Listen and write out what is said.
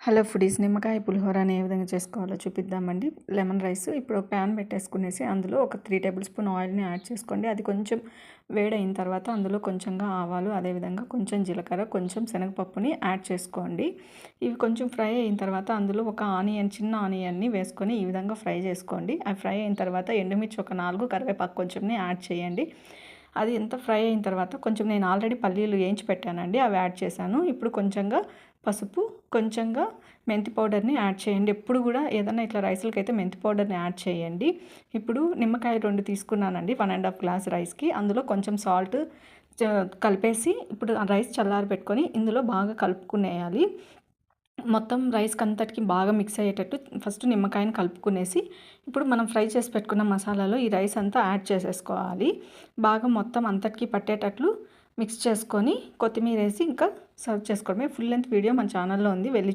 Hello foodies, నిమ్మకాయ పులిహోరని ఏ విధంగా చేసుకోవాలో చూపిద్దామండి. లెమన్ రైస్ ఇప్పుడు ఒక ప్యాన్ పెట్టేసుకునేసి అందులో ఒక 3 టేబుల్ స్పూన్ ఆయిల్ని యాడ్ చేసుకోండి. అది కొంచెం వేడైన తర్వాత అందులో కొంచెంగా ఆవాలు, అదేవిధంగా కొంచెం జీలకర్ర, కొంచెం శనగపప్పుని యాడ్ చేసుకోండి. ఇవి కొంచెం ఫ్రై అయిన తర్వాత అందులో ఒక చిన్న ఆనియన్ని వేసుకొని ఈ విధంగా ఫ్రై చేసుకోండి. అవి ఫ్రై అయిన తర్వాత ఎండుమిర్చి ఒక 4, కరివేపాకు కొంచెంని యాడ్ చేయండి. అది ఎంత ఫ్రై అయిన తర్వాత కొంచెం నేను ఆల్రెడీ పల్లీలు వేయించి పెట్టానండి, అవి యాడ్ చేశాను. ఇప్పుడు కొంచెంగా పసుపు, కొంచెంగా మెంతి పౌడర్ని యాడ్ చేయండి. ఎప్పుడు కూడా ఏదైనా ఇట్లా రైస్లకైతే మెంతి పౌడర్ని యాడ్ చేయండి. ఇప్పుడు నిమ్మకాయ 2 తీసుకున్నానండి 1.5 గ్లాస్ రైస్కి. అందులో కొంచెం సాల్ట్ కలిపేసి ఇప్పుడు ఆ రైస్ చల్లారి పెట్టుకొని ఇందులో బాగా కలుపుకునేయాలి. మొత్తం రైస్కి అంతటికి బాగా మిక్స్ అయ్యేటట్టు ఫస్ట్ నిమ్మకాయని కలుపుకునేసి ఇప్పుడు మనం ఫ్రై చేసి పెట్టుకున్న మసాలాలో ఈ రైస్ అంతా యాడ్ చేసేసుకోవాలి. బాగా మొత్తం అంతటికి పట్టేటట్లు మిక్స్ చేసుకొని కొత్తిమీర వేసి ఇంకా సర్వ్ చేసుకోవడమే. ఫుల్ లెంత్ వీడియో మన ఛానల్లో ఉంది, వెళ్ళి